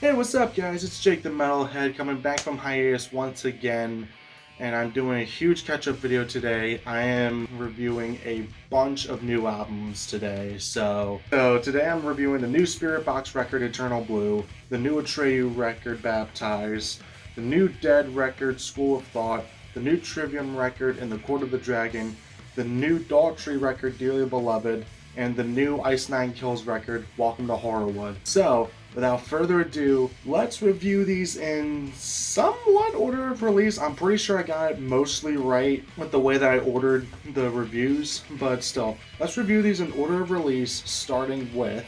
Hey, what's up, guys? It's Jake the Metalhead coming back from hiatus once again, and I'm doing a huge catch-up video today. I am reviewing a bunch of new albums today. So today I'm reviewing the new Spirit Box record, Eternal Blue, the new Atreyu record, Baptize, the new Dead record, School of Thought, the new Trivium record, In the Court of the Dragon, the new Daughtry record, Dearly Beloved, and the new Ice Nine Kills record, Welcome to Horrorwood. So, without further ado, let's review these in somewhat order of release. I'm pretty sure I got it mostly right with the way that I ordered the reviews, but still, let's review these in order of release, starting with...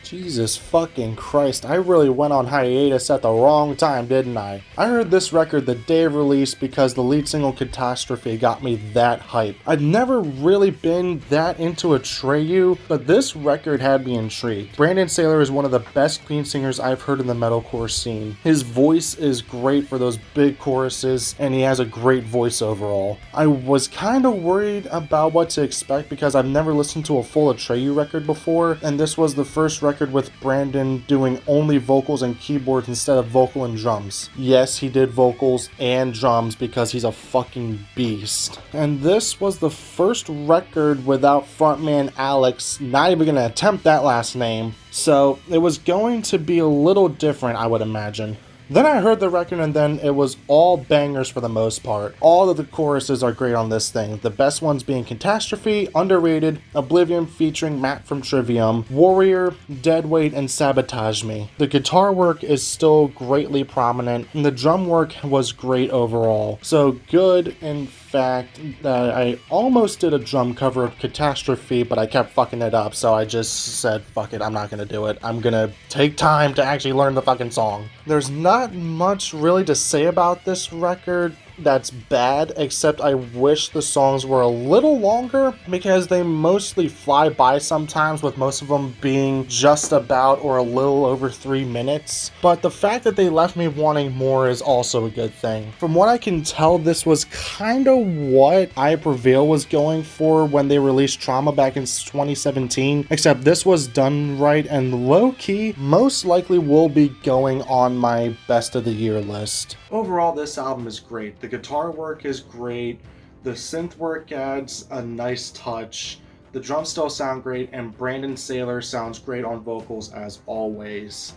Jesus fucking Christ, I really went on hiatus at the wrong time, didn't I? I heard this record the day of release because the lead single Catastrophe got me that hype. I'd never really been that into Atreyu, but this record had me intrigued. Brandon Saylor is one of the best clean singers I've heard in the metalcore scene. His voice is great for those big choruses, and he has a great voice overall. I was kind of worried about what to expect because I've never listened to a full Atreyu record before, and this was the first record with Brandon doing only vocals and keyboards instead of vocal and drums. Yes, he did vocals and drums because he's a fucking beast. And this was the first record without frontman Alex, not even gonna attempt that last name, so it was going to be a little different, I would imagine. Then I heard the record and then it was all bangers for the most part. All of the choruses are great on this thing. The best ones being Catastrophe, Underrated, Oblivion featuring Matt from Trivium, Warrior, Deadweight, and Sabotage Me. The guitar work is still greatly prominent and the drum work was great overall. So good, in fact, that I almost did a drum cover of Catastrophe, but I kept fucking it up, so I just said, fuck it, I'm not gonna do it. I'm gonna take time to actually learn the fucking song. There's not much really to say about this record that's bad, except I wish the songs were a little longer because they mostly fly by sometimes, with most of them being just about or a little over 3 minutes. But the fact that they left me wanting more is also a good thing. From what I can tell, this was kind of what I Prevail was going for when they released Trauma back in 2017, except this was done right and low-key most likely will be going on my best of the year list. Overall, this album is great. The guitar work is great, the synth work adds a nice touch, the drums still sound great, and Brandon Saylor sounds great on vocals as always.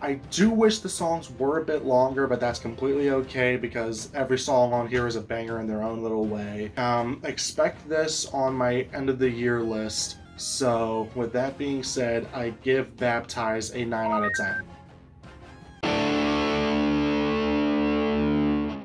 I do wish the songs were a bit longer, but that's completely okay because every song on here is a banger in their own little way. Expect this on my end of the year list, so with that being said, I give Baptize a 9 out of 10.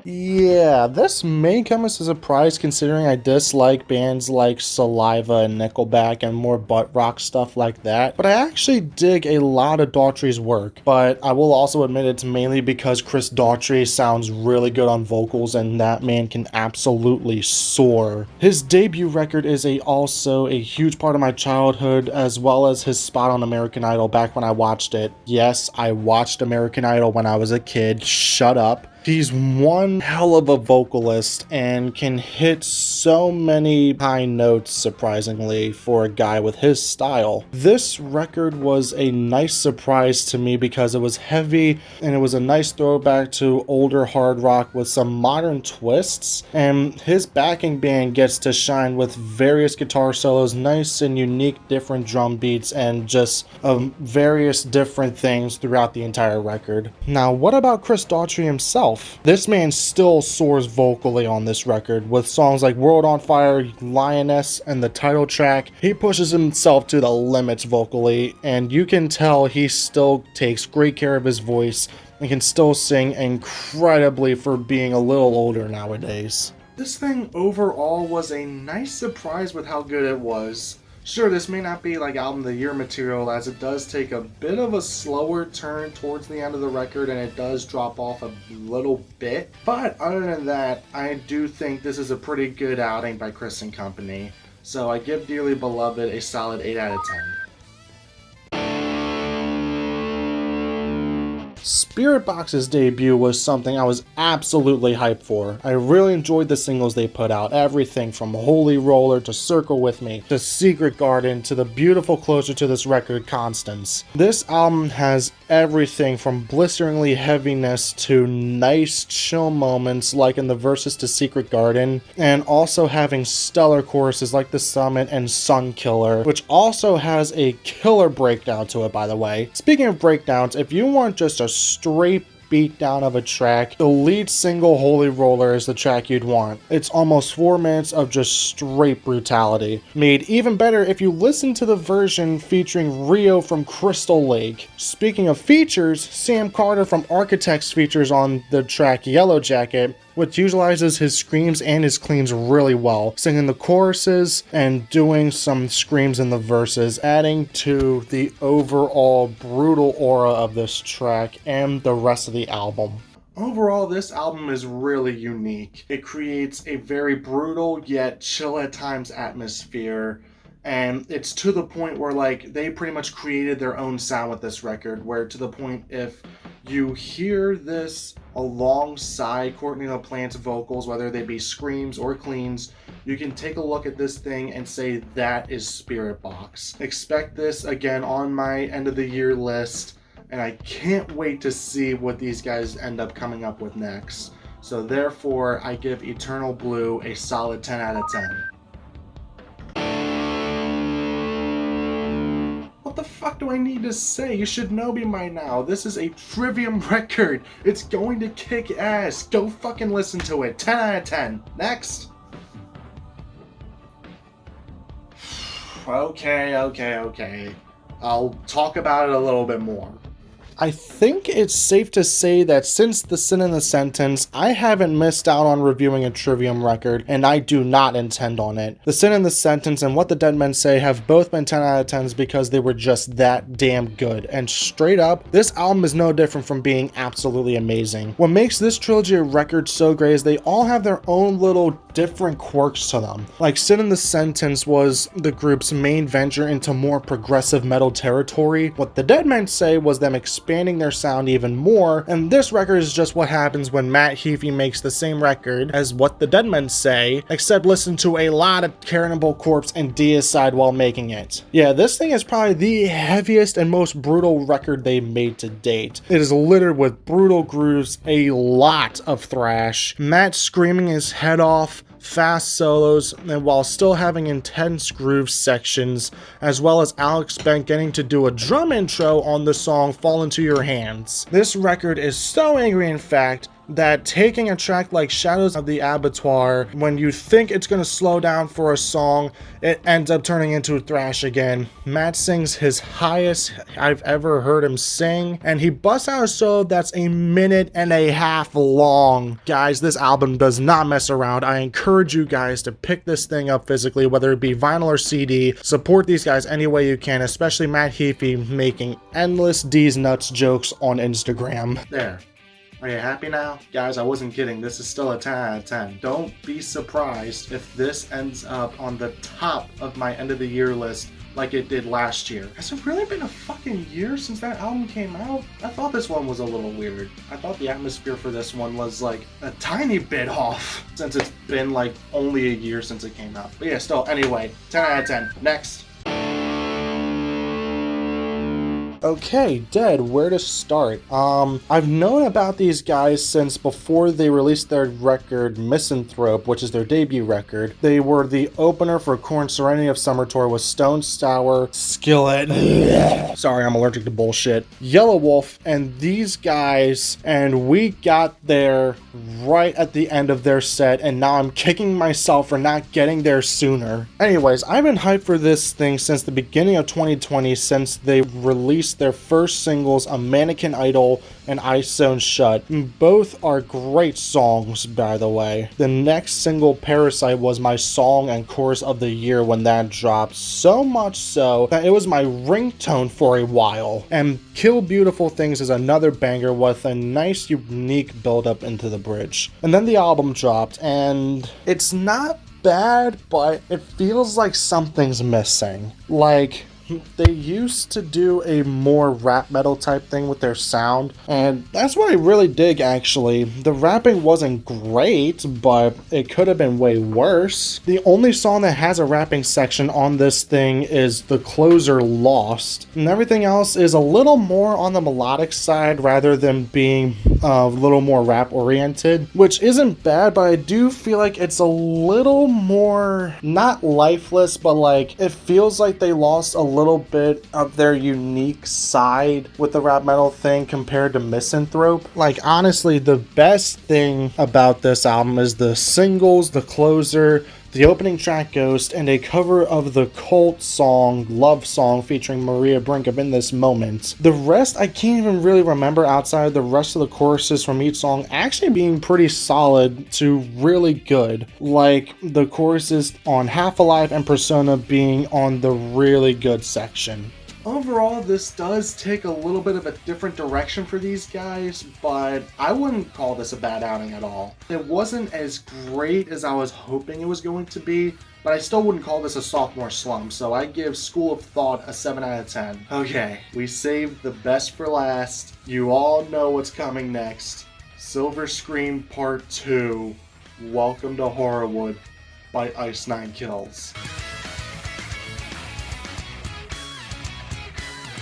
Yeah, this may come as a surprise considering I dislike bands like Saliva and Nickelback and more butt rock stuff like that, but I actually dig a lot of Daughtry's work, but I will also admit it's mainly because Chris Daughtry sounds really good on vocals and that man can absolutely soar. His debut record is also a huge part of my childhood, as well as his spot on American Idol back when I watched it. Yes, I watched American Idol when I was a kid, shut up. He's one hell of a vocalist and can hit so many high notes, surprisingly, for a guy with his style. This record was a nice surprise to me because it was heavy and it was a nice throwback to older hard rock with some modern twists, and his backing band gets to shine with various guitar solos, nice and unique different drum beats, and just various different things throughout the entire record. Now, what about Chris Daughtry himself? This man still soars vocally on this record with songs like World on Fire, Lioness, and the title track. He pushes himself to the limits vocally, and you can tell he still takes great care of his voice and can still sing incredibly for being a little older nowadays. This thing overall was a nice surprise with how good it was. Sure, this may not be like album of the year material, as it does take a bit of a slower turn towards the end of the record and it does drop off a little bit, but other than that, I do think this is a pretty good outing by Chris and company, so I give Dearly Beloved a solid 8 out of 10. Spiritbox's debut was something I was absolutely hyped for. I really enjoyed the singles they put out, everything from Holy Roller to Circle With Me to Secret Garden to the beautiful closer to this record, Constance. This album has everything from blisteringly heaviness to nice chill moments like in the verses to Secret Garden, and also having stellar choruses like The Summit and Sun Killer, which also has a killer breakdown to it, by the way. Speaking of breakdowns, if you want just a straight beatdown of a track, the lead single Holy Roller is the track you'd want. It's almost 4 minutes of just straight brutality. Made even better if you listen to the version featuring Rio from Crystal Lake. Speaking of features, Sam Carter from Architects features on the track Yellow Jacket, which utilizes his screams and his cleans really well, singing the choruses and doing some screams in the verses, adding to the overall brutal aura of this track and the rest of the album. Overall, this album is really unique. It creates a very brutal yet chill at times atmosphere, and it's to the point where like they pretty much created their own sound with this record, where to the point if you hear this alongside Courtney LaPlante's vocals, whether they be screams or cleans, you can take a look at this thing and say that is Spiritbox. Expect this again on my end of the year list, and I can't wait to see what these guys end up coming up with next. So therefore, I give Eternal Blue a solid 10 out of 10. What the fuck do I need to say? You should know me by now. This is a Trivium record. It's going to kick ass. Go fucking listen to it. 10 out of 10. Next. Okay. I'll talk about it a little bit more. I think it's safe to say that since The Sin in the Sentence, I haven't missed out on reviewing a Trivium record, and I do not intend on it. The Sin in the Sentence and What the Dead Men Say have both been 10 out of 10s because they were just that damn good, and straight up, this album is no different from being absolutely amazing. What makes this trilogy of records so great is they all have their own little different quirks to them. Like Sin in the Sentence was the group's main venture into more progressive metal territory. What the Dead Men Say was them expanding their sound even more, and this record is just what happens when Matt Heafy makes the same record as What the Dead Men Say, except listen to a lot of Cannibal Corpse and Deicide while making it. Yeah, this thing is probably the heaviest and most brutal record they made to date. It is littered with brutal grooves, a lot of thrash, Matt screaming his head off, fast solos, and while still having intense groove sections, as well as Alex Bent getting to do a drum intro on the song Fall Into Your Hands. This record is so angry, in fact, that taking a track like Shadows of the Abattoir, when you think it's going to slow down for a song, it ends up turning into thrash again. Matt sings his highest I've ever heard him sing, and he busts out a solo that's 1.5 minutes long. Guys, this album does not mess around. I encourage you guys to pick this thing up physically, whether it be vinyl or CD. Support these guys any way you can, especially Matt Heafy making endless D's Nuts jokes on Instagram. There. Are you happy now? Guys, I wasn't kidding. This is still a 10 out of 10. Don't be surprised if this ends up on the top of my end of the year list like it did last year. Has it really been a fucking year since that album came out? I thought this one was a little weird. I thought the atmosphere for this one was like a tiny bit off since it's been like only a year since it came out. But yeah, still, anyway, 10 out of 10. Next. Okay, Dead, where to start? I've known about these guys since before they released their record Misanthrope, which is their debut record. They were the opener for Korn's Serenity of Summer tour with Stone Sour, Skillet, sorry, I'm allergic to bullshit, Yellow Wolf, and these guys, and we got there right at the end of their set, and now I'm kicking myself for not getting there sooner. Anyways, I've been hyped for this thing since the beginning of 2020, since they released their first singles, A Mannequin Idol and Ice Zone Shut. Both are great songs, by the way. The next single, Parasite, was my song and chorus of the year when that dropped, so much so that it was my ringtone for a while. And Kill Beautiful Things is another banger with a nice unique build-up into the bridge. And then the album dropped, and it's not bad, but it feels like something's missing. Like, they used to do a more rap metal type thing with their sound, and that's what I really dig actually. The rapping wasn't great, but it could have been way worse. The only song that has a rapping section on this thing is the closer Lost, and everything else is a little more on the melodic side rather than being a little more rap oriented, which isn't bad, but I do feel like it's a little more not lifeless, but like it feels like they lost a little bit of their unique side with the rap metal thing compared to Misanthrope. Like honestly, the best thing about this album is the singles, the closer, the opening track Ghost, and a cover of the cult song Love Song featuring Maria Brink of In This Moment. The rest I can't even really remember outside of the rest of the choruses from each song actually being pretty solid to really good. Like the choruses on Half Alive and Persona being on the really good section. Overall, this does take a little bit of a different direction for these guys, but I wouldn't call this a bad outing at all. It wasn't as great as I was hoping it was going to be, but I still wouldn't call this a sophomore slump, so I give School of Thought a 7 out of 10. Okay, we saved the best for last. You all know what's coming next. Silver Scream Part 2, Welcome to Horrorwood by Ice Nine Kills.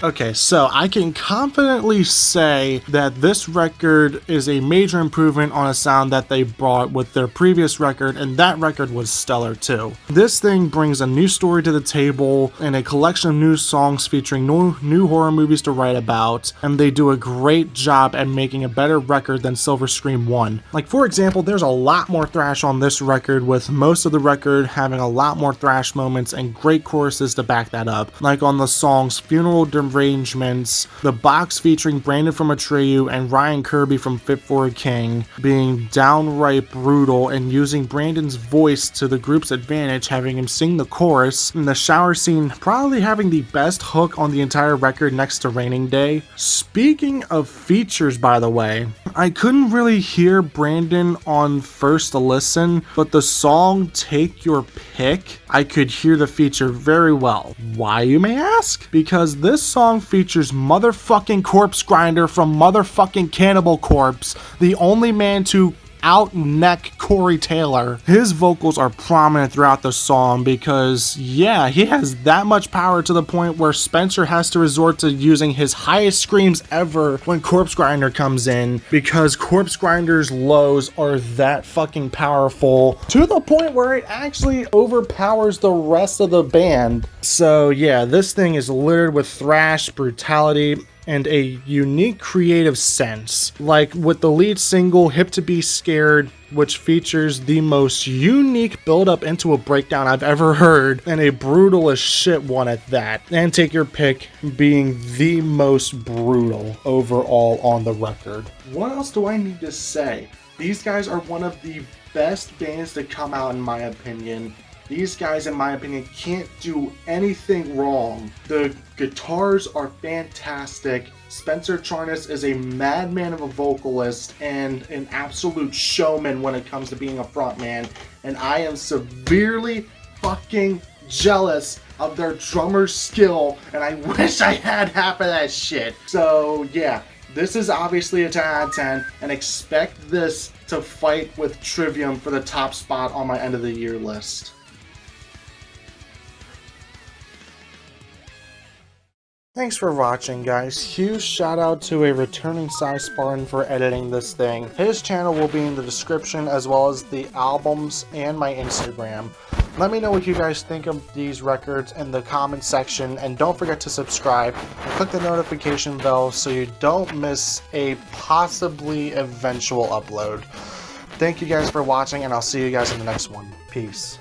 Okay, so I can confidently say that this record is a major improvement on a sound that they brought with their previous record, and that record was stellar too. This thing brings a new story to the table and a collection of new songs featuring new horror movies to write about, and they do a great job at making a better record than Silver Scream 1. Like for example, there's a lot more thrash on this record, with most of the record having a lot more thrash moments and great choruses to back that up, like on the songs Funeral Arrangements, the box featuring Brandon from Atreyu and Ryan Kirby from Fit for a King being downright brutal and using Brandon's voice to the group's advantage, having him sing the chorus, and the shower scene probably having the best hook on the entire record next to Raining Day. Speaking of features, by the way, I couldn't really hear Brandon on first listen, but the song Take Your Pick, I could hear the feature very well. Why, you may ask? Because this song features motherfucking Corpse Grinder from motherfucking Cannibal Corpse, the only man to out-neck Corey Taylor. His vocals are prominent throughout the song because, yeah, he has that much power to the point where Spencer has to resort to using his highest screams ever when Corpse Grinder comes in, because Corpse Grinder's lows are that fucking powerful to the point where it actually overpowers the rest of the band. So yeah, this thing is littered with thrash, brutality, and a unique creative sense. Like with the lead single Hip to Be Scared, which features the most unique build-up into a breakdown I've ever heard, and a brutal as shit one at that. And Take Your Pick being the most brutal overall on the record. What else do I need to say? These guys are one of the best bands to come out in my opinion. These guys, in my opinion, can't do anything wrong. The guitars are fantastic. Spencer Charnas is a madman of a vocalist and an absolute showman when it comes to being a frontman. And I am severely fucking jealous of their drummer's skill, and I wish I had half of that shit. So yeah, this is obviously a 10 out of 10, and expect this to fight with Trivium for the top spot on my end of the year list. Thanks for watching, guys. Huge shout out to a returning Cyspartan for editing this thing. His channel will be in the description, as well as the albums and my Instagram. Let me know what you guys think of these records in the comment section, and don't forget to subscribe and click the notification bell so you don't miss a possibly eventual upload. Thank you guys for watching, and I'll see you guys in the next one. Peace.